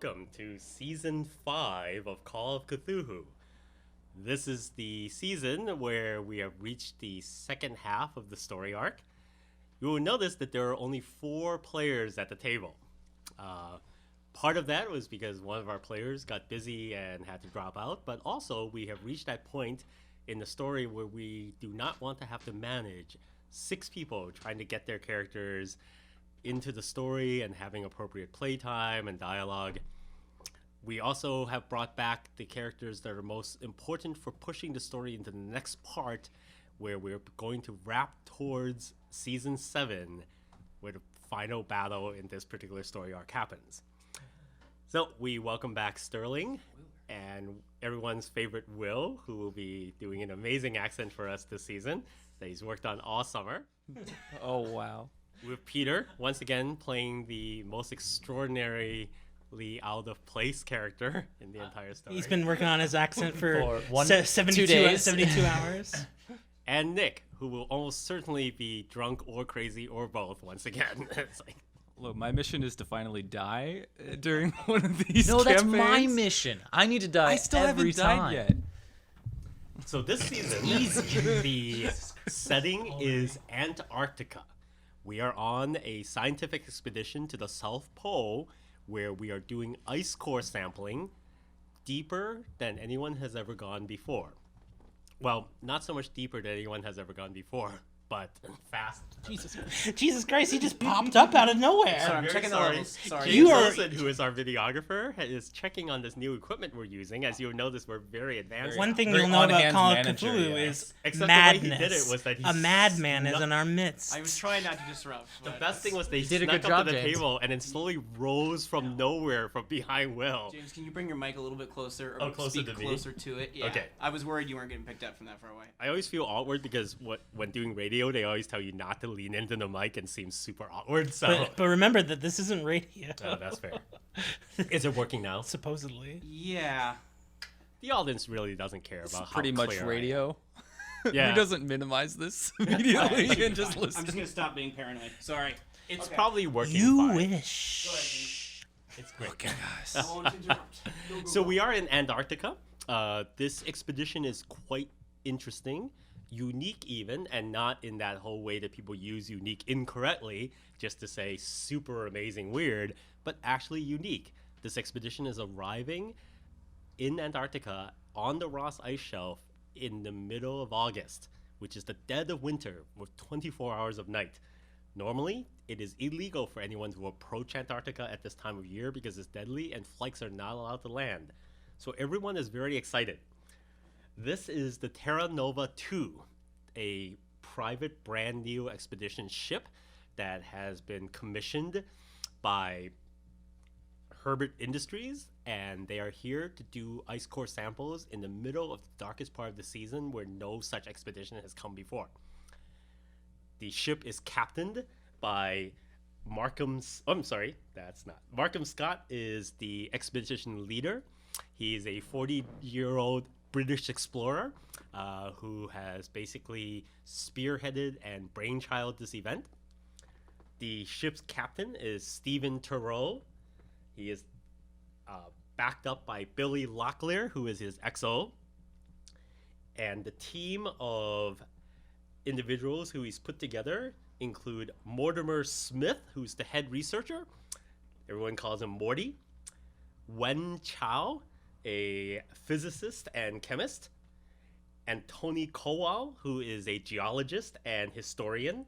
welcome to Season 5 of Call of Cthulhu. This is the season where we have reached the second half of the story arc. You will notice that there are only 4 players at the table. Part of that was because one of our players got busy and had to drop out, but also we have reached that point in the story where we do not want to have to manage 6 people trying to get their characters into the story and having appropriate playtime and dialogue. We also have brought back the characters that are most important for pushing the story into the next part, where we're going to wrap towards Season 7, where the final battle in this particular story arc happens. So we welcome back Sterling and everyone's favorite Will, who will be doing an amazing accent for us this season that he's worked on all summer. Oh, wow. With Peter, once again, playing the most extraordinarily out of place character in the entire story. He's been working on his accent for 2 days. 72 hours. And Nick, who will almost certainly be drunk or crazy or both once again. It's like, Look, my mission is to finally die during one of these No, that's campaigns. my mission. I need to die I still every haven't time. died yet. so this season, the setting is Antarctica. We are on a scientific expedition to the South Pole where we are doing ice core sampling deeper than anyone has ever gone before. Well, not so much deeper than anyone has ever gone before, but fast. Jesus Christ, he just popped up out of nowhere. Sorry, I'm Very checking the sorry. levels. Sorry. James You are- Wilson, who is our videographer, is checking on this new equipment we're using. As you'll notice, we're very advanced. One thing Very you'll know about on-hand Call of manager, Cthulhu yeah. is Except the way he madness. did it was that he a madman is snuck- in our midst. I was trying not to disrupt. The but- best thing was they did a snuck good up job, to the James. table and then slowly rose from nowhere from behind Will. James, can you bring your mic a little bit closer? Or Closer speak to me? closer to it? Yeah. Okay. I was worried you weren't getting picked up from that far away. I always feel awkward because when doing radio, they always tell you not to lean into the mic and seem super awkward. So but remember that this isn't radio. no, that's fair. Is it working now? Supposedly. Yeah. The audience really doesn't care about how Pretty much clear I radio. am. Yeah, Who doesn't minimize this immediately and just listen? I'm just gonna stop being paranoid. Sorry. it's Okay. probably working You fine. wish. It's great. Okay, guys. I won't interrupt. Go, go, So go. we are in Antarctica. This expedition is quite interesting, unique even, and not in that whole way that people use unique incorrectly, just to say super amazing weird, but actually unique. This expedition is arriving in Antarctica on the Ross Ice Shelf in the middle of August, which is the dead of winter with 24 hours of night. Normally, it is illegal for anyone to approach Antarctica at this time of year because it's deadly and flights are not allowed to land. So everyone is very excited. This is the Terra Nova 2, a private brand new expedition ship that has been commissioned by Herbert Industries, and they are here to do ice core samples in the middle of the darkest part of the season where no such expedition has come before. The ship is captained by Markham Scott is the expedition leader. He is a 40-year-old British explorer who has basically spearheaded and brainchild this event. The ship's captain is Stephen Turow. He is backed up by Billy Locklear, who is his XO. And the team of individuals who he's put together include Mortimer Smith, who's the head researcher. Everyone calls him Morty. Wen Chao, a physicist and chemist. And Tony Kowal, who is a geologist and historian.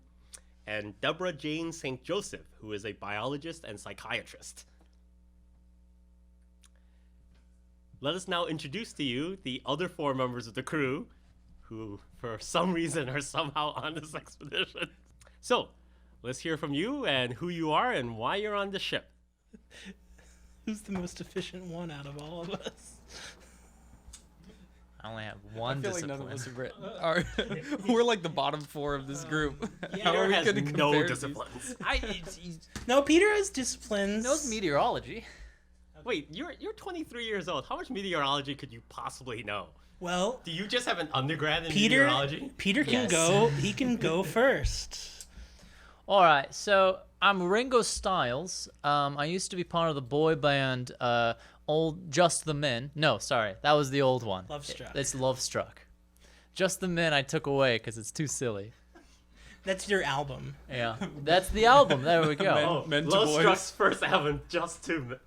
And Deborah Jane St. Joseph, who is a biologist and psychiatrist. Let us now introduce to you the other 4 members of the crew who, for some reason, are somehow on this expedition. So, let's hear from you and who you are and why you're on the ship. Who's the most efficient one out of all of us? I only have one I feel like discipline. none of us have written. We're like the bottom 4 of this group. How Peter are we has going to compare no these? disciplines. No, Peter has disciplines. He knows meteorology. Wait, you're 23 years old. How much meteorology could you possibly know? Well, Do you just have an undergrad in Peter meteorology? can Yes. go. He can go first. All right, so I'm Ringo Stiles. I used to be part of the boy band, old Just the Men. No, sorry, that was the old one. Lovestruck. It's Love Struck. Just the Men I took away because it's too silly. That's your album. Yeah, that's the album. There we go. Men to Love boys. Struck's first album, just the Men.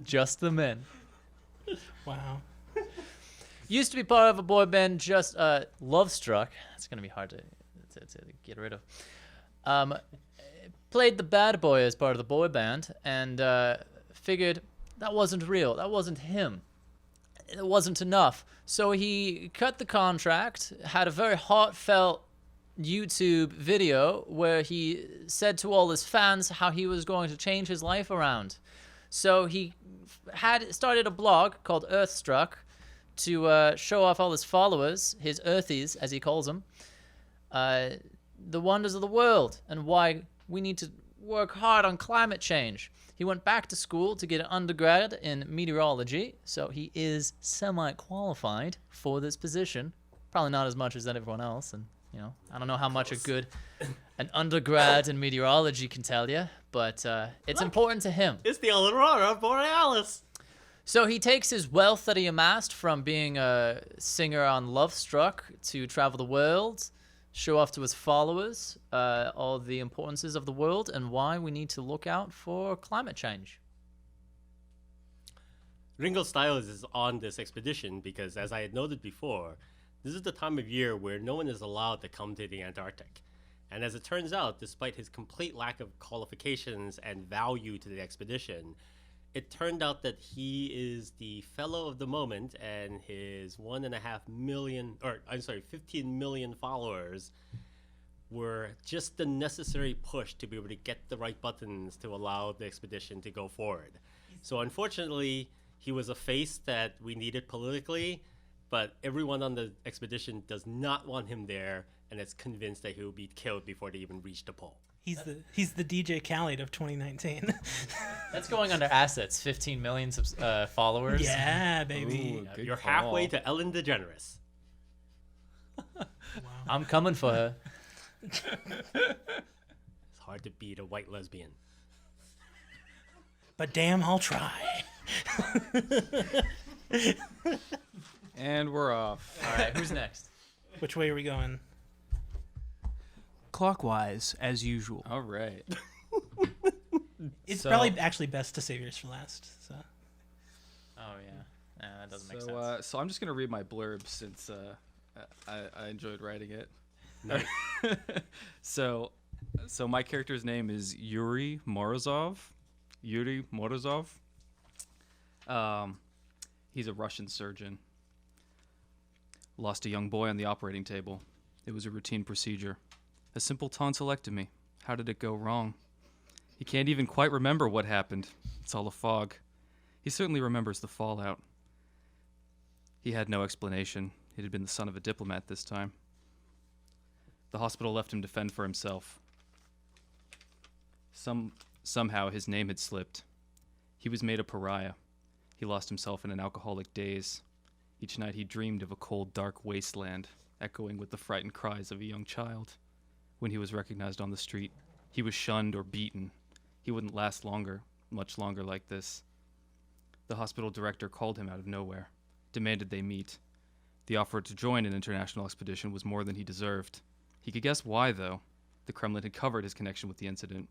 Just the Men. Wow. Used to be part of a boy band, just Love Struck. That's gonna be hard to get rid of. Played the bad boy as part of the boy band, and figured that wasn't real. That wasn't him. It wasn't enough. So he cut the contract. Had a very heartfelt YouTube video where he said to all his fans how he was going to change his life around. So he had started a blog called Earthstruck to show off all his followers, his Earthies, as he calls them, the wonders of the world and why we need to work hard on climate change. He went back to school to get an undergrad in meteorology, so he is semi-qualified for this position. Probably not as much as everyone else, and I don't know how much an undergrad in meteorology can tell you, but it's important to him. It's the Aurora Borealis. So he takes his wealth that he amassed from being a singer on Love Struck to travel the world, show off to his followers all the importances of the world and why we need to look out for climate change. Ringo Stiles is on this expedition because, as I had noted before, this is the time of year where no one is allowed to come to the Antarctic. And as it turns out, despite his complete lack of qualifications and value to the expedition, it turned out that he is the fellow of the moment, and his 15 million followers were just the necessary push to be able to get the right buttons to allow the expedition to go forward. So unfortunately, he was a face that we needed politically, but everyone on the expedition does not want him there, and is convinced that he will be killed before they even reach the pole. He's the DJ Khaled of 2019. That's going under assets, 15 million followers. Yeah, baby. Ooh, good You're call. halfway to Ellen DeGeneres. I'm coming for her. It's hard to beat a white lesbian. But damn, I'll try. And we're off. All right, who's next? Which way are we going? Clockwise, as usual. All right. It's So- probably actually best to save yours for last. So Oh, yeah. Nah, that doesn't make sense. So I'm just gonna read my blurb since I enjoyed writing it. Nice. So my character's name is Yuri Morozov. Yuri Morozov. He's a Russian surgeon. Lost a young boy on the operating table. It was a routine procedure. A simple tonsillectomy. How did it go wrong? He can't even quite remember what happened. It's all a fog. He certainly remembers the fallout. He had no explanation. He had been the son of a diplomat this time. The hospital left him to fend for himself. Somehow his name had slipped. He was made a pariah. He lost himself in an alcoholic daze. Each night he dreamed of a cold, dark wasteland, echoing with the frightened cries of a young child. When he was recognized on the street, he was shunned or beaten. He wouldn't last much longer like this. The hospital director called him out of nowhere, demanded they meet. The offer to join an international expedition was more than he deserved. He could guess why, though. The Kremlin had covered his connection with the incident.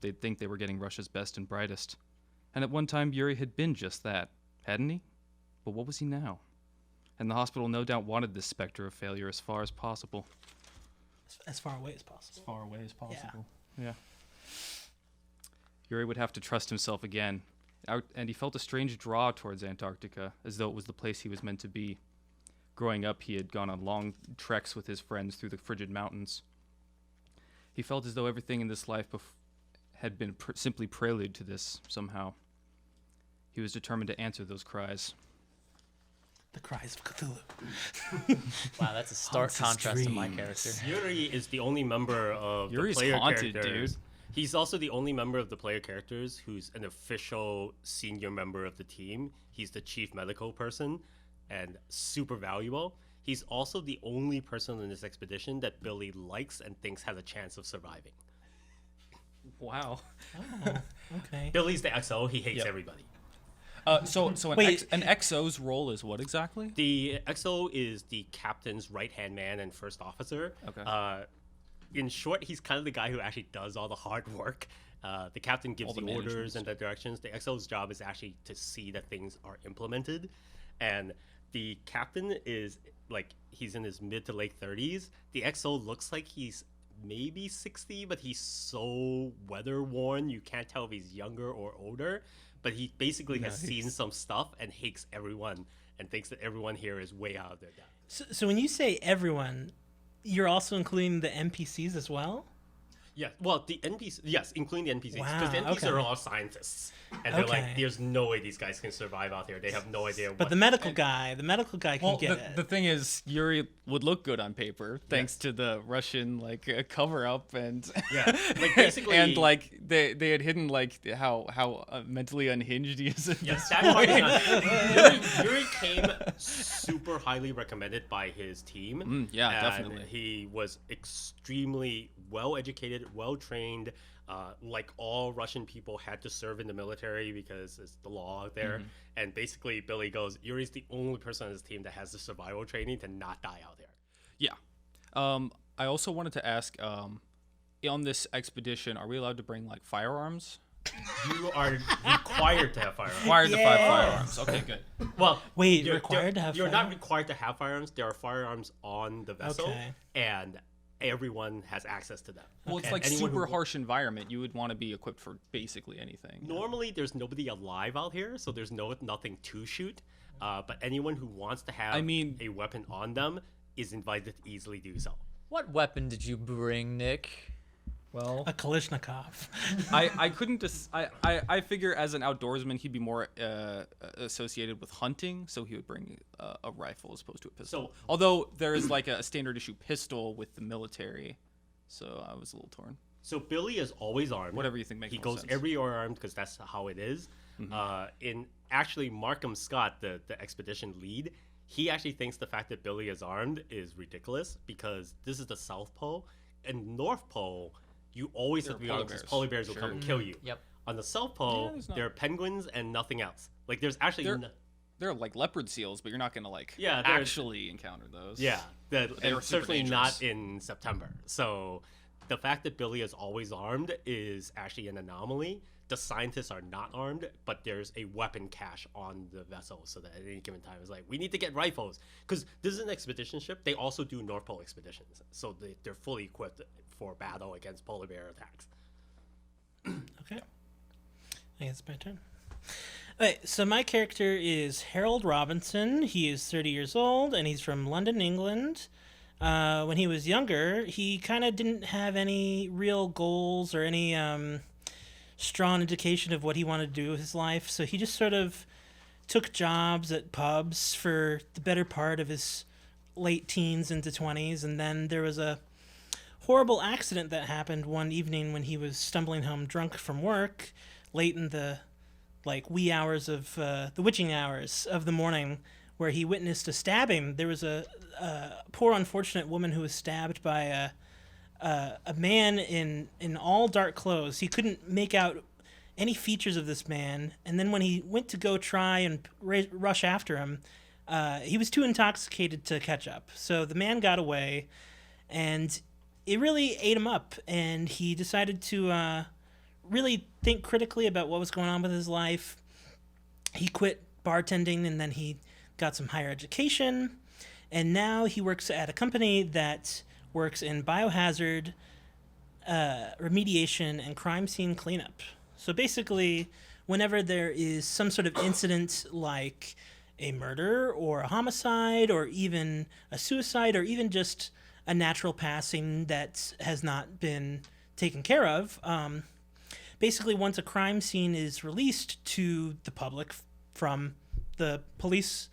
They'd think they were getting Russia's best and brightest. And at one time, Yuri had been just that, hadn't he? But what was he now? And the hospital no doubt wanted this specter of failure as far as possible. as far away as possible. Far away as possible. Yeah. Yuri would have to trust himself again, and he felt a strange draw towards Antarctica, as though it was the place he was meant to be. Growing up, he had gone on long treks with his friends through the frigid mountains. He felt as though everything in this life had been simply prelude to this, somehow. He was determined to answer those cries. The cries of Cthulhu. Wow, that's a stark contrast to my character. Yuri is the only member of Yuri's the player haunted, characters. dude. He's also the only member of the player characters who's an official senior member of the team. He's the chief medical person and super valuable. He's also the only person in this expedition that Billy likes and thinks has a chance of surviving. Wow. Oh, okay. Billy's the XO. He hates Yep. everybody. So Wait. an XO's role is what exactly? The XO is the captain's right-hand man and first officer. Okay. In short, he's kind of the guy who actually does all the hard work. The captain gives All the the management orders and the directions. The XO's job is actually to see that things are implemented. And the captain is he's in his mid to late 30s. The XO looks like he's maybe 60, but he's so weather worn you can't tell if he's younger or older. But he basically has seen some stuff and hates everyone and thinks that everyone here is way out of their depth. So when you say everyone, you're also including the NPCs as well? Yeah, well, the NPCs, yes, including the NPCs, because the Wow, NPCs okay. are all scientists, and they're like, Okay. "There's no way these guys can survive out here. They have no idea." But the medical guy can Well, get it. the thing is, Yuri would look good on paper thanks to the Russian cover up and Yeah, basically, and they had hidden how mentally unhinged he is. yes, that part is not. Yuri came super highly recommended by his team. Yeah, and definitely. He was extremely well educated, well trained. Like all Russian people had to serve in the military because it's the law out there. And basically, Billy goes, Yuri's the only person on his team that has the survival training to not die out there. Yeah. I also wanted to ask, on this expedition, are we allowed to bring firearms? You are required to have firearms. Required to have firearms. Okay, good. Well, Wait, you're required to have You're not firearms? required to have firearms. There are firearms on the vessel, Okay. and everyone has access to them. Well, it's And like anyone super who- harsh environment. You would want to be equipped for basically anything. Normally, there's nobody alive out here, so there's nothing to shoot. But anyone who wants to have a weapon on them is invited to easily do so. What weapon did you bring, Nick? Well, A Kalashnikov. I couldn't. I figure as an outdoorsman, he'd be more associated with hunting, so he would bring a rifle as opposed to a pistol. So- Although there is a standard issue pistol with the military, so I was a little torn. So Billy is always armed. Whatever you think makes He more goes sense. everywhere armed because that's how it is. In actually, Markham Scott, the expedition lead, he actually thinks the fact that Billy is armed is ridiculous because this is the South Pole. And North Pole, you always have to be polar armed because bears. polar bears will come and kill you. Yep. On the South Pole, there's not- there are penguins and nothing else. There's actually They're like leopard seals, but you're not gonna Yeah, they're- actually encounter those. Yeah, They were and super certainly not dangerous. in September. So the fact that Billy is always armed is actually an anomaly. The scientists are not armed, but there's a weapon cache on the vessel, so that at any given time it's like, we need to get rifles. Because this is an expedition ship. They also do North Pole expeditions, so they're fully equipped for battle against polar bear attacks. Okay. I guess it's my turn. Okay, so my character is Harold Robinson. He is 30 years old, and he's from London, England. When he was younger, he kind of didn't have any real goals or any strong indication of what he wanted to do with his life, so he just sort of took jobs at pubs for the better part of his late teens into 20s, and then there was a horrible accident that happened one evening when he was stumbling home drunk from work late in the wee hours of the witching hours of the morning, where he witnessed a stabbing. There was a poor unfortunate woman who was stabbed by a man in all dark clothes. He couldn't make out any features of this man, and then when he went to go try and rush after him, he was too intoxicated to catch up. So the man got away, and it really ate him up, and he decided to really think critically about what was going on with his life. He quit bartending, and then he got some higher education, and now he works at a company that works in biohazard remediation and crime scene cleanup. So basically, whenever there is some sort of incident like a murder or a homicide or even a suicide or even just a natural passing that has not been taken care of, basically once a crime scene is released to the public from the police,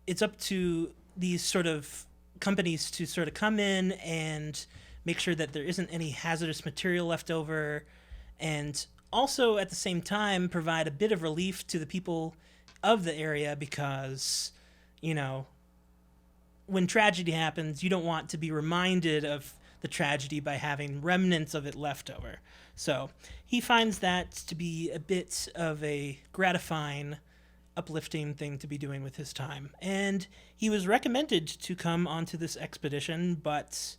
it's up to these sort of companies to sort of come in and make sure that there isn't any hazardous material left over, and also at the same time provide a bit of relief to the people of the area, because, you know, when tragedy happens, you don't want to be reminded of the tragedy by having remnants of it left over. So he finds that to be a bit of a gratifying, uplifting thing to be doing with his time. And he was recommended to come onto this expedition, but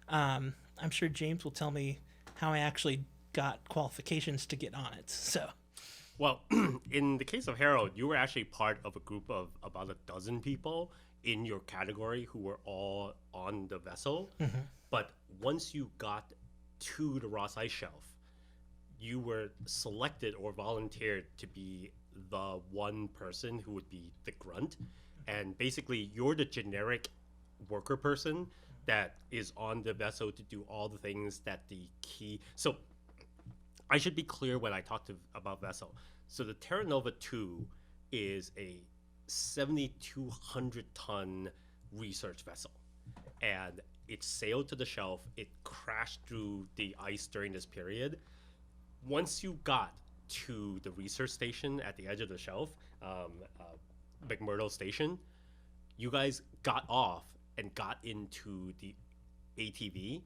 I'm sure James will tell me how I actually got qualifications to get on it. So, Well, in the case of Harold, you were actually part of a group of about a dozen people in your category who were all on the vessel. But once you got to the Ross Ice Shelf, you were selected or volunteered to be the one person who would be the grunt. And basically, you're the generic worker person that is on the vessel to do all the things that the key. So I should be clear when I talk about vessel. So the Terra Nova 2 is a 7,200 ton research vessel, and it sailed to the shelf. It crashed through the ice during this period. Once you got to the research station at the edge of the shelf, McMurdo Station, you guys got off and got into the ATV.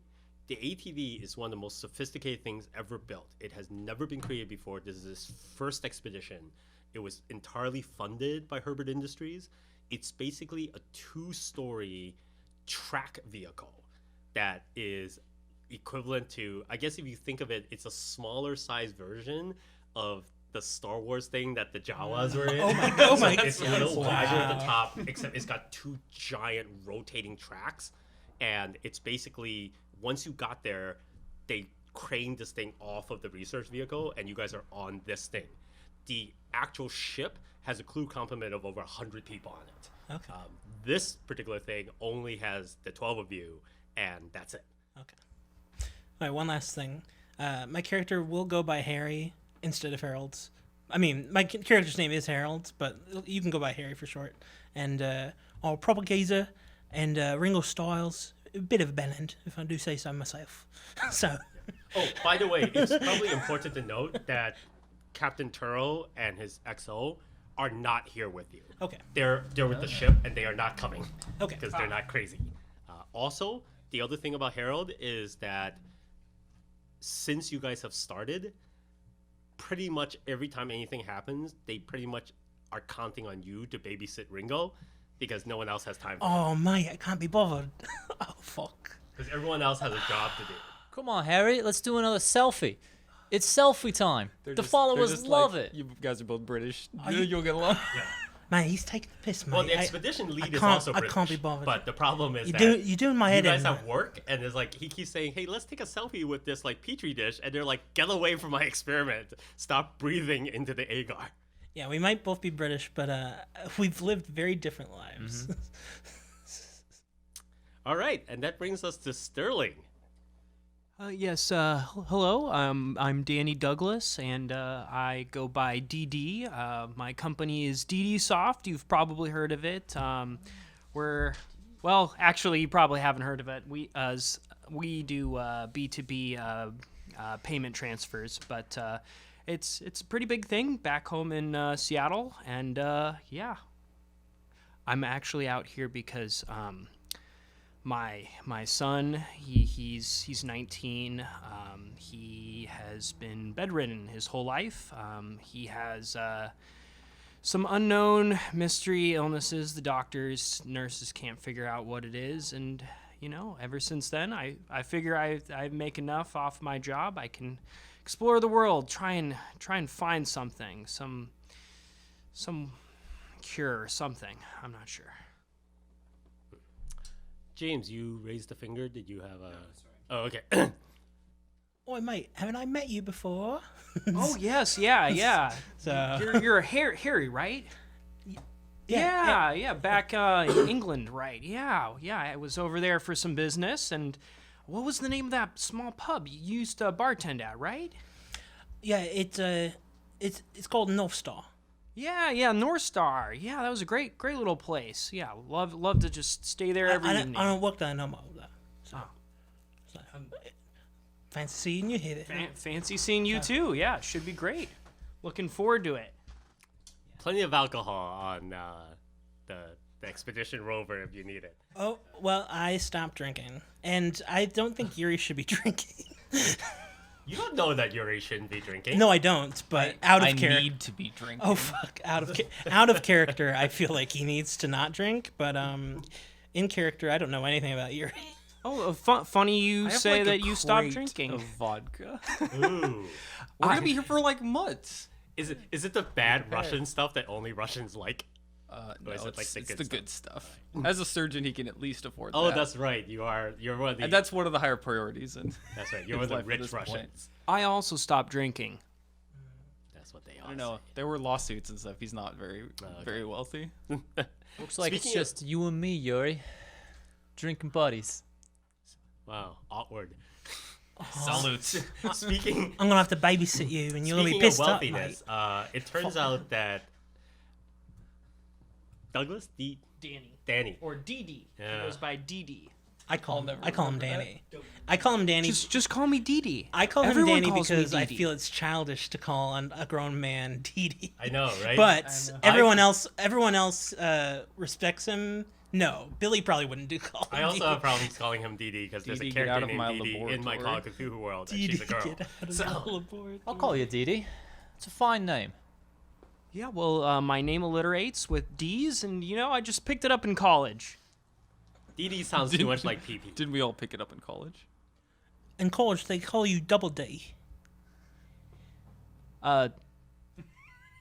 The ATV is one of the most sophisticated things ever built. It has never been created before. This is his first expedition. It was entirely funded by Herbert Industries. It's basically a 2-story track vehicle that is equivalent to, I guess if you think of it, it's a smaller size version of the Star Wars thing that the Jawas were in. oh my God. It's a little wider at the top, except it's got 2 giant rotating tracks. And it's basically, once you got there, they craned this thing off of the research vehicle, and you guys are on this thing. The actual ship has a crew complement of over 100 people on it. Okay. This particular thing only has the 12 of you, and that's it. Okay. All right, one last thing. My character will go by Harry instead of Harold's. I mean, my character's name is Harold, but you can go by Harry for short. And our propagator and Ringo Stiles, a bit of a bellend, if I do say so myself. So. Oh, by the way, it's probably important to note that Captain Turl and his XO are not here with you. Okay. They're with the ship, and they are not coming. Okay. Because they're not crazy. Also, the other thing about Harold is that since you guys have started, pretty much every time anything happens, they pretty much are counting on you to babysit Ringo, because no one else has time for it. Oh, mate, I can't be bothered. Oh, fuck. Because everyone else has a job to do. Come on, Harry, let's do another selfie. It's selfie time. The followers love it. You guys are both British. you- You'll get along. Man, he's taking the piss, mate. Well, the expedition lead is can't- also I British. can't be bothered. But the problem is You're doing my you head guys in. have work, and there's like, he keeps saying, hey, let's take a selfie with this like petri dish, and they're like, get away from my experiment. Stop breathing into the agar. Yeah, we might both be British, but we've lived very different lives. All right, and that brings us to Sterling. Yes, hello. I'm Danny Douglas, and I go by DD. My company is DD Soft. You've probably heard of it. Actually, you probably haven't heard of it. We do B2B payment transfers, but it's a pretty big thing back home in Seattle, and yeah, I'm actually out here because my son, he's 19. He has been bedridden his whole life. He has some unknown mystery illnesses. The doctors, nurses can't figure out what it is, and ever since then, I figure I make enough off my job. I can explore the world, try and find something, some cure or something. I'm not sure. James, you raised a finger. Did you have a... Oh, okay. Oi, mate, haven't I met you before? Oh yes, yeah. So You're a Harry, right? Yeah. Back in England, right? Yeah. I was over there for some business, and what was the name of that small pub you used to bartend at, right? yeah, it's called North Star. Yeah, North Star. Yeah, that was a great little place. Yeah, love to just stay there every evening. I don't work there no more, though. So, fancy seeing you here. Fancy seeing you too. Yeah, should be great. Looking forward to it. Plenty of alcohol on the the expedition rover if you need it. Oh, well, I stopped drinking. And I don't think Yuri should be drinking. You don't know that Yuri shouldn't be drinking. No, I don't, but out of I character. need to be drinking. Oh, fuck. Out of character, I feel like he needs to not drink, but in character, I don't know anything about Yuri. Oh, funny you I have, say like, a that you stopped crate drinking. of vodka. Ooh. We're gonna be here for like months. Is it the bad Russian stuff that only Russians like? No, is it, like, it's the the good good stuff. As a surgeon, he can at least afford Oh, that. that's right. You're one of the. And that's one of the higher priorities. And That's right. You're one of the life at rich this point. Russians. I also stopped drinking. That's what they are. I don't know. There were lawsuits and stuff. He's not very wealthy. Looks like it's Speaking of- just you and me, Yuri. Drinking buddies. Wow, awkward. Salutes. Speaking I'm gonna have to babysit you, and you're gonna be Speaking of pissed up, mate. wealthiness, it turns out that Douglas, Danny. Or Dee. Yeah. He goes by Dee. I call him never Danny. remember I call him Danny. Just call me Dee. I call him Everyone Danny calls me because I Dee. feel it's childish to call a grown man Dee. I know, right? But everyone else respects him. No, Billy probably wouldn't do call him I also Dee. have problems calling him Dee because there's a Dee, get character out of named my Dee in my Call of laboratory. Cthulhu world, and Dee, she's a girl. get out of So- the laboratory. I'll call you Dee. It's a fine name. Yeah, well, my name alliterates with D's, and I just picked it up in college. Dee sounds too much like PP. Didn't we all pick it up in college? In college, they call you Double D.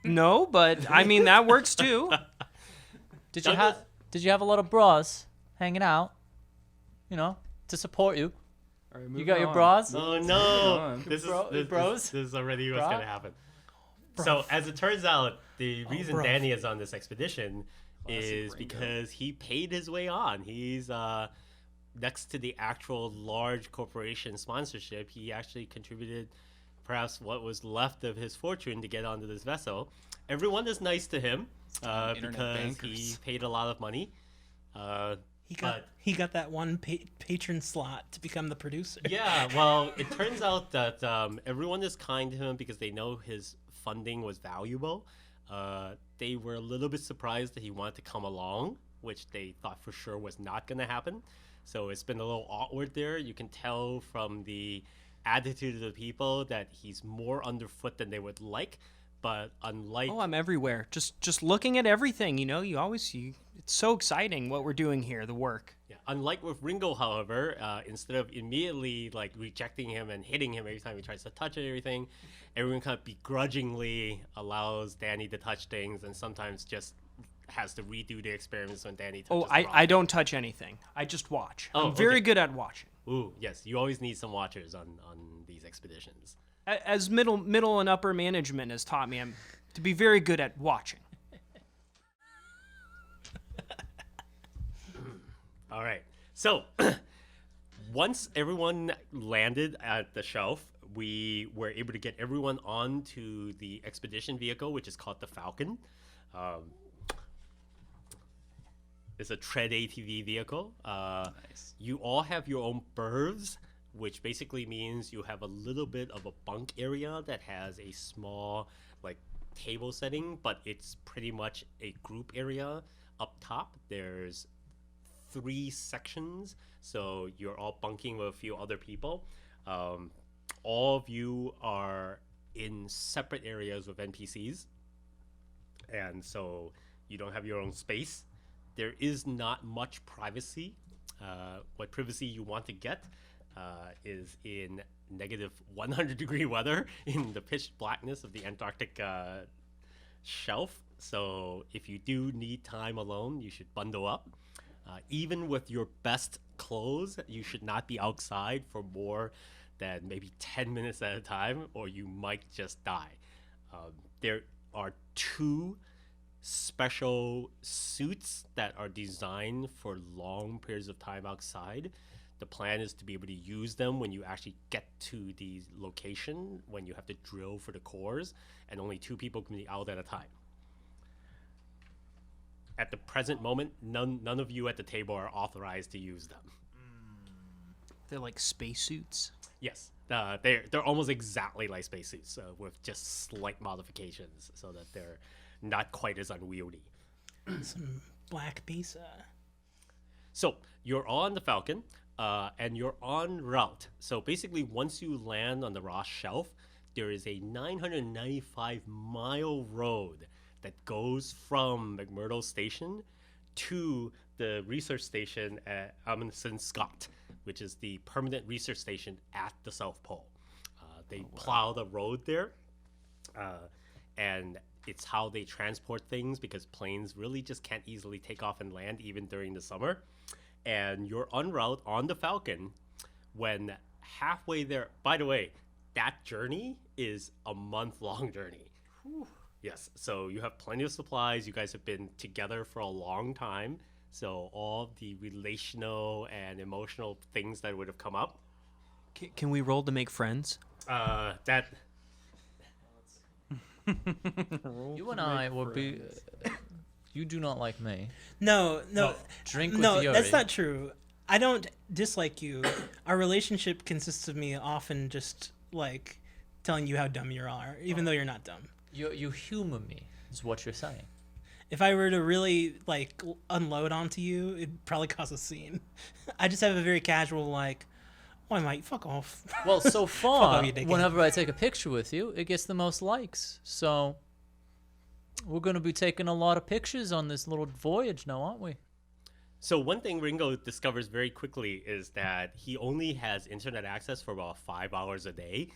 No, but I mean that works too. Did you Douglas- have a lot of bras hanging out? To support you. All right, You moving got your on. bras? Oh no! on. This is Bro- this, bros? this is already what's Bro? gonna happen. So as it turns out, the reason bro. Danny is on this expedition is Ringo. because he paid his way on. He's next to the actual large corporation sponsorship. He actually contributed perhaps what was left of his fortune to get onto this vessel. Everyone is nice to him Internet because he bankers. paid a lot of money. He got that one patron slot to become the producer. Yeah, well, it turns out that everyone is kind to him because they know his funding was valuable. They were a little bit surprised that he wanted to come along, which they thought for sure was not going to happen. So it's been a little awkward there. You can tell from the attitude of the people that he's more underfoot than they would like. But unlike Oh, I'm everywhere. Just looking at everything. It's so exciting what we're doing here. The work. Yeah, unlike with Ringo, however, instead of immediately like rejecting him and hitting him every time he tries to touch everything, everyone kind of begrudgingly allows Danny to touch things, and sometimes just has to redo the experiments when Danny touches. Oh, the rock. I don't touch anything. I just watch. Oh, I'm very okay. good at watching. Ooh, yes, you always need some watchers on these expeditions. As middle and upper management has taught me, I'm to be very good at watching. All right, so once everyone landed at the shelf, we were able to get everyone onto the expedition vehicle, which is called the Falcon. It's a tread ATV vehicle. Nice. You all have your own berths, which basically means you have a little bit of a bunk area that has a small like table setting, but it's pretty much a group area. Up top, there's 3 sections, so you're all bunking with a few other people. All of you are in separate areas with NPCs, and so you don't have your own space. There is not much privacy. What privacy you want to get is in negative 100-degree weather in the pitch blackness of the Antarctic shelf. So if you do need time alone, you should bundle up. Even with your best clothes, you should not be outside for more than maybe 10 minutes at a time, or you might just die. There are 2 special suits that are designed for long periods of time outside. The plan is to be able to use them when you actually get to the location, when you have to drill for the cores, and only 2 people can be out at a time. At the present moment, none of you at the table are authorized to use them. They're like spacesuits. Yes, they're almost exactly like spacesuits, with just slight modifications so that they're not quite as unwieldy. Black Mesa? So you're on the Falcon, and you're en route. So basically, once you land on the Ross Shelf, there is a 995-mile road that goes from McMurdo Station to the research station at Amundsen Scott, which is the permanent research station at the South Pole. They plow the road there, and it's how they transport things because planes really just can't easily take off and land even during the summer. And you're en route on the Falcon when halfway there. By the way, that journey is a month-long journey. Whew. Yes, so you have plenty of supplies. You guys have been together for a long time. So all the relational and emotional things that would have come up. Can we roll to make friends? That You and I will be. You do not like me. No. Drink with No, Yuri. that's not true. I don't dislike you. Our relationship consists of me often just like telling you how dumb you are, even though you're not dumb. You humor me, is what you're saying. If I were to really like unload onto you, it'd probably cause a scene. I just have a very casual like, "Why, mate? Fuck off." Well, so far, off, you dickhead. whenever I take a picture with you, it gets the most likes. So we're going to be taking a lot of pictures on this little voyage now, aren't we? So one thing Ringo discovers very quickly is that he only has internet access for about 5 hours a day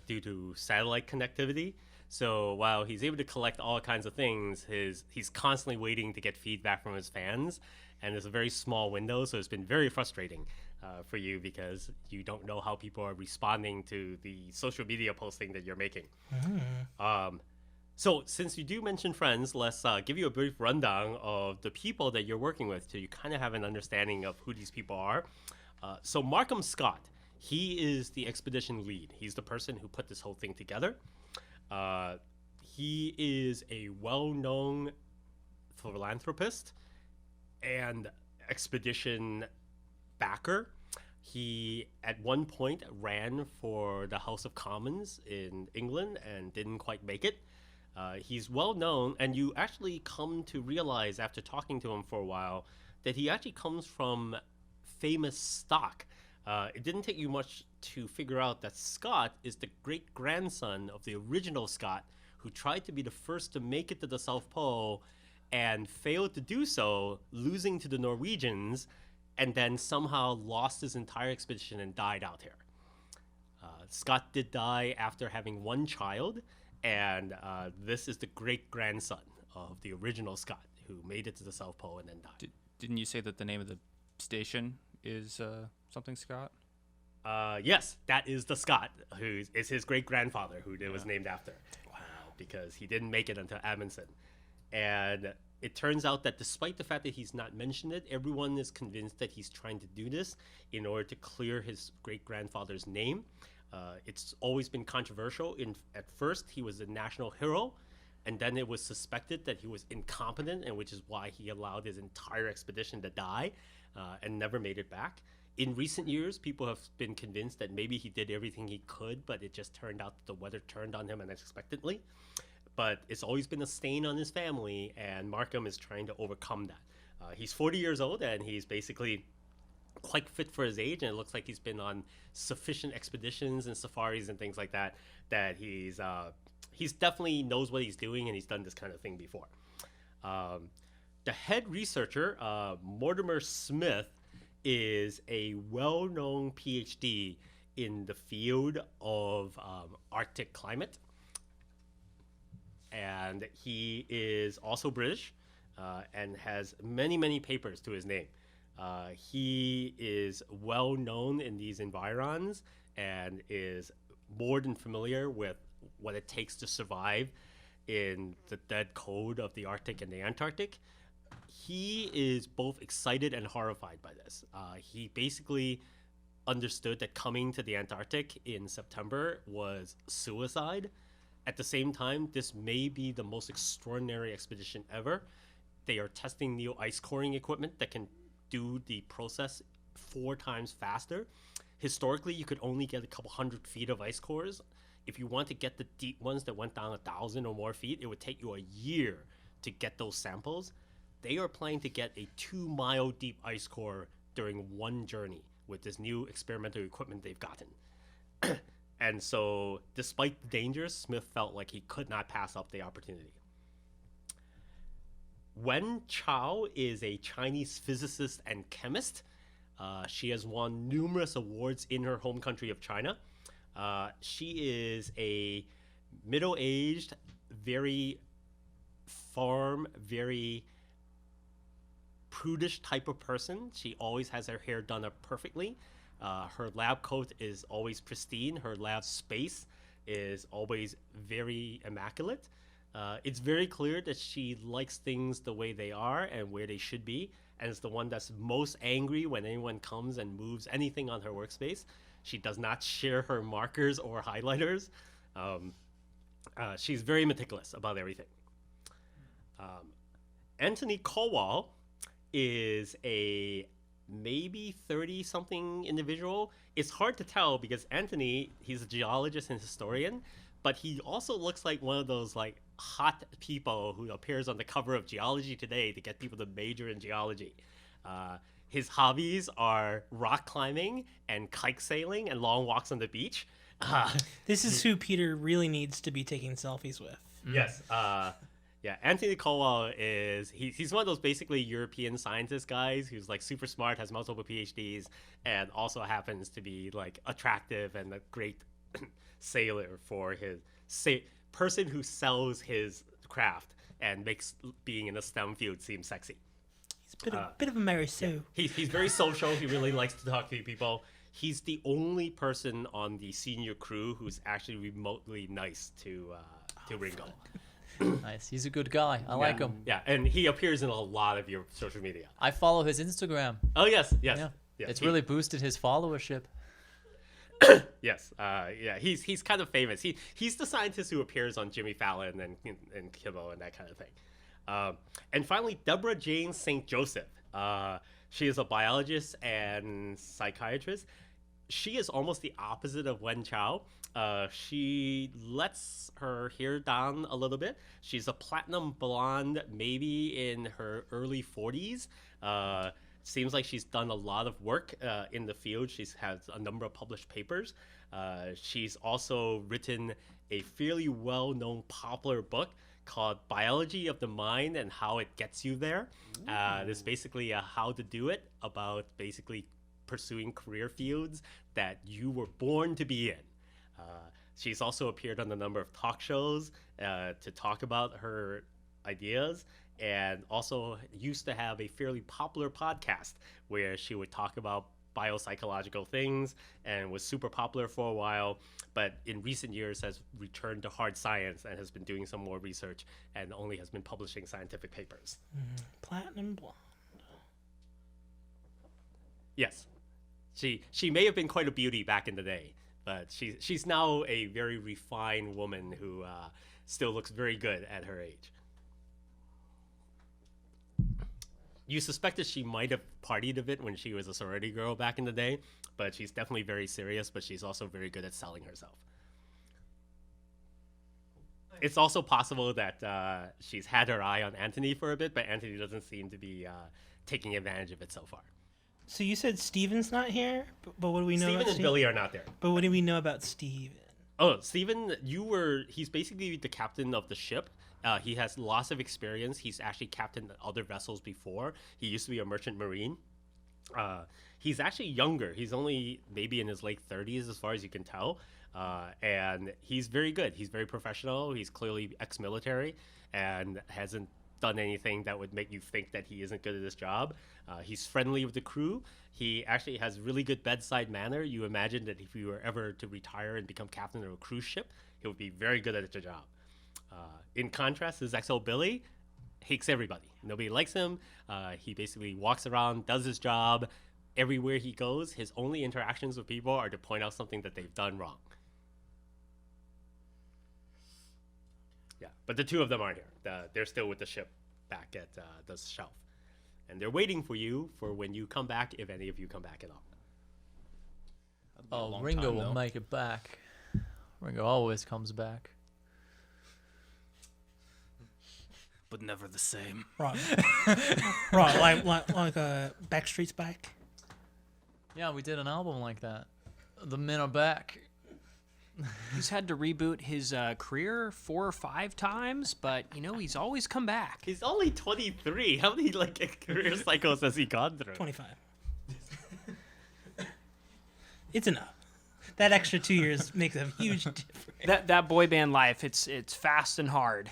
due to satellite connectivity. So while he's able to collect all kinds of things, he's constantly waiting to get feedback from his fans, and it's a very small window, so it's been very frustrating for you because you don't know how people are responding to the social media posting that you're making. So since you do mention friends, let's give you a brief rundown of the people that you're working with so you kind of have an understanding of who these people are. So Markham Scott, he is the expedition lead. He's the person who put this whole thing together. He is a well-known philanthropist and expedition backer. He, at one point, ran for the House of Commons in England and didn't quite make it. He's well known, and you actually come to realize after talking to him for a while that he actually comes from famous stock. It didn't take you much to figure out that Scott is the great-grandson of the original Scott who tried to be the first to make it to the South Pole and failed to do so, losing to the Norwegians, and then somehow lost his entire expedition and died out here. Scott did die after having one child, and this is the great-grandson of the original Scott who made it to the South Pole and then died. Didn't you say that the name of the station is something Scott? Yes, that is the Scott, who is his great-grandfather, who it was named after. Wow. Because he didn't make it until Amundsen. And it turns out that despite the fact that he's not mentioned it, everyone is convinced that he's trying to do this in order to clear his great-grandfather's name. It's always been controversial. At first, he was a national hero, and then it was suspected that he was incompetent, and which is why he allowed his entire expedition to die and never made it back. In recent years, people have been convinced that maybe he did everything he could, but it just turned out that the weather turned on him unexpectedly. But it's always been a stain on his family, and Markham is trying to overcome that. He's 40 years old, and he's basically quite fit for his age, and it looks like he's been on sufficient expeditions and safaris and things like that, that he's definitely knows what he's doing, and he's done this kind of thing before. The head researcher, Mortimer Smith, is a well-known PhD in the field of Arctic climate. And he is also British and has many, many papers to his name. He is well known in these environs and is more than familiar with what it takes to survive in the dead cold of the Arctic and the Antarctic. He is both excited and horrified by this. He basically understood that coming to the Antarctic in September was suicide. At the same time, this may be the most extraordinary expedition ever. They are testing new ice coring equipment that can do the process 4 times faster. Historically, you could only get a couple 100 feet of ice cores. If you want to get the deep ones that went down 1,000 or more feet, it would take you a year to get those samples. they are planning to get a 2-mile deep ice core during one journey with this new experimental equipment they've gotten. And so, despite the dangers, Smith felt like he could not pass up the opportunity. Wen Chao is a Chinese physicist and chemist. She has won numerous awards in her home country of China. She is a middle-aged, very firm, very prudish type of person. She always has her hair done up perfectly. Her lab coat is always pristine. Her lab space is always very immaculate. It's very clear that she likes things the way they are and where they should be, and is the one that's most angry when anyone comes and moves anything on her workspace. She does not share her markers or highlighters. She's very meticulous about everything. Anthony Kowal is a maybe 30-something individual. It's hard to tell because Anthony, he's a geologist and historian, but he also looks like one of those like hot people who appears on the cover of Geology Today to get people to major in geology. His hobbies are rock climbing and kite sailing and long walks on the beach. This is who Peter really needs to be taking selfies with. Yes. Yeah, Anthony Kowal he's one of those basically European scientist guys who's like super smart, has multiple PhDs, and also happens to be like attractive and a great sailor for his person who sells his craft and makes being in a STEM field seem sexy. He's a bit of a Mary Sue. He's very social. He really likes to talk to people. He's the only person on the senior crew who's actually remotely nice to Ringo. Nice. He's a good guy. I like him. Yeah, and he appears in a lot of your social media. I follow his Instagram. Oh, yes. Yeah. It's really boosted his followership. Yes. Yeah, he's kind of famous. He's the scientist who appears on Jimmy Fallon and Kimmel and that kind of thing. And finally, Deborah Jane St. Joseph. She is a biologist and psychiatrist. She is almost the opposite of Wen Chao. She lets her hair down a little bit. She's a platinum blonde, maybe in her early 40s. Seems like she's done a lot of work in the field. She has a number of published papers. She's also written a fairly well-known popular book called Biology of the Mind and How It Gets You There. This is basically how to do it, about basically pursuing career fields that you were born to be in. She's also appeared on a number of talk shows to talk about her ideas, and also used to have a fairly popular podcast where she would talk about biopsychological things and was super popular for a while, but in recent years has returned to hard science and has been doing some more research and only has been publishing scientific papers. Platinum blonde. Yes. She may have been quite a beauty back in the day, but she's now a very refined woman who still looks very good at her age. You suspected she might have partied a bit when she was a sorority girl back in the day, but she's definitely very serious, but she's also very good at selling herself. It's also possible that she's had her eye on Anthony for a bit, but Anthony doesn't seem to be taking advantage of it so far. So you said Steven's not here, but what do we know Steven about and Steven? Billy are not there. But what do we know about Steven? Oh, Steven, he's basically the captain of the ship. He has lots of experience. He's actually captained other vessels before. He used to be a merchant marine. He's actually younger. He's only maybe in his late 30s as far as you can tell. And he's very good. He's very professional. He's clearly ex-military and hasn't done anything that would make you think that he isn't good at his job. He's friendly with the crew. He actually has really good bedside manner. You imagine that if he were ever to retire and become captain of a cruise ship, he would be very good at the job. In contrast, his XO Billy hates everybody. Nobody likes him. He basically walks around, does his job. Everywhere he goes, his only interactions with people are to point out something that they've done wrong. Yeah, but the two of them aren't here. They're still with the ship back at the shelf. And they're waiting for you for when you come back, if any of you come back at all. Oh, Ringo will make it back. Ringo always comes back. but never the same. Right. Right, like Backstreet's Back. Yeah, we did an album like that. The men are back. He's had to reboot his career 4 or 5 times, but he's always come back. He's only 23. How many career cycles has he gone through? 25. It's enough. That extra 2 years makes a huge difference. That boy band life, it's fast and hard.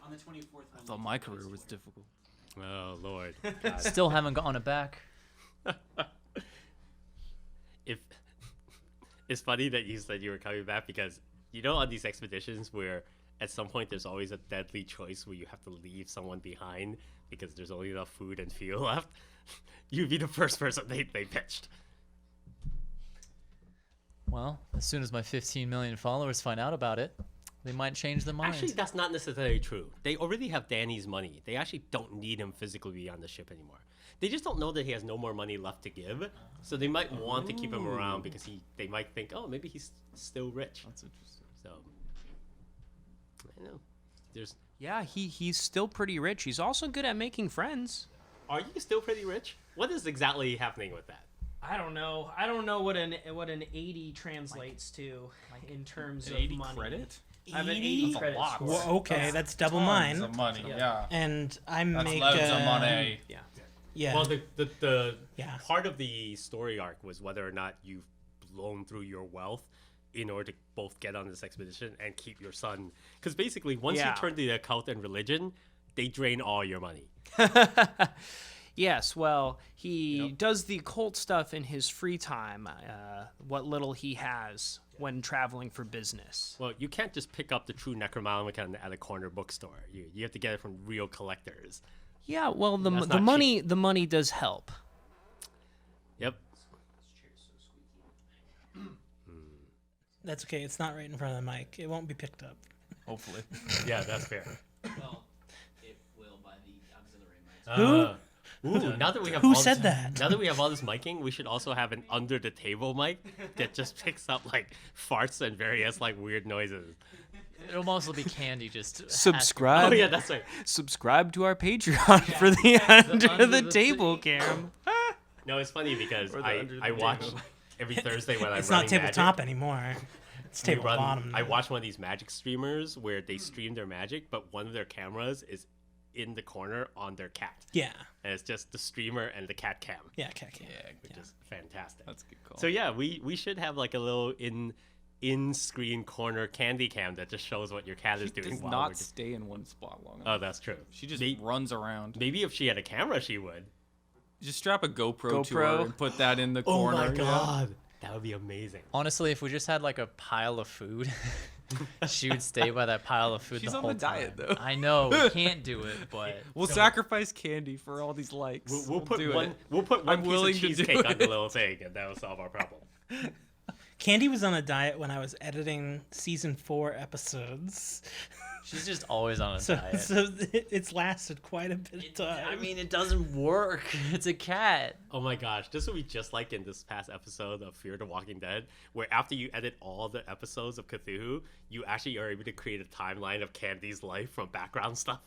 On the 24th one. I thought my career was difficult. Oh Lord. Still haven't gotten it back. If it's funny that you said you were coming back because on these expeditions where at some point there's always a deadly choice where you have to leave someone behind because there's only enough food and fuel left. You'd be the first person they pitched. Well, as soon as my 15 million followers find out about it, they might change their minds. Actually, that's not necessarily true. They already have Danny's money. They actually don't need him physically to be on the ship anymore. They just don't know that he has no more money left to give, so they might want to keep him around because they might think, oh, maybe he's still rich. That's interesting. So, I know. Yeah, he's still pretty rich. He's also good at making friends. Are you still pretty rich? What is exactly happening with that? I don't know. I don't know what an 80 translates to in terms of 80 money. credit? I have an 80? 80 That's a credit lot. score. Well, okay, that's double Tons mine. of money, yeah. And I That's make loads of money. Yeah. Yeah. Well, the Yeah. part of the story arc was whether or not you've blown through your wealth in order to both get on this expedition and keep your son. Because basically, once you Yeah. turn to the occult and religion, they drain all your money. Yes, well, he does the occult stuff in his free time, what little he has when traveling for business. Well, you can't just pick up the true Necronomicon at a corner bookstore. You have to get it from real collectors. Yeah, well, the That's not money does help. Yep. That's okay. It's not right in front of the mic. It won't be picked up. Hopefully. Yeah, that's fair. Well, it will by the auxiliary mics. Ooh, now that we have Who all said this, that? Now that we have all this miking, we should also have an under the table mic that just picks up farts and various weird noises. It'll mostly be Candy just Subscribe. Oh yeah, that's right. Subscribe to our Patreon for the under the table, Cam. No, it's funny because Or the under the I watch table. every Thursday when I'm It's running not tabletop Magic. anymore. It's we table run- bottom. I watch one of these Magic streamers where they stream their Magic, but one of their cameras is in the corner on their cat, Yeah. and it's just the streamer and the cat cam, Yeah. Okay. which is fantastic. That's a good call. So yeah, we should have a little in-screen corner candy cam that just shows what your cat is She doing. does while not we're stay in one spot long enough. Oh, that's true. She just May- runs around. maybe if she had a camera, she would. Just strap a GoPro to her GoPro. and put that in the Oh corner. my yeah. god, that would be amazing. Honestly, if we just had a pile of food, she would stay by that pile of food She's the on whole the diet, time. though. I know, we can't do it, but We'll sacrifice candy for all these likes. We'll put do one. it. We'll put one I'm piece willing of to do cheesecake on the it. little thing, and that will solve our problem. Candy was on a diet when I was editing season 4 episodes. she's just always on a So, diet. it's lasted quite a bit of time. I mean, it doesn't work. It's a cat. Oh my gosh, this would be just like in this past episode of Fear the Walking Dead, where after you edit all the episodes of Cthulhu, you actually are able to create a timeline of Candy's life from background stuff.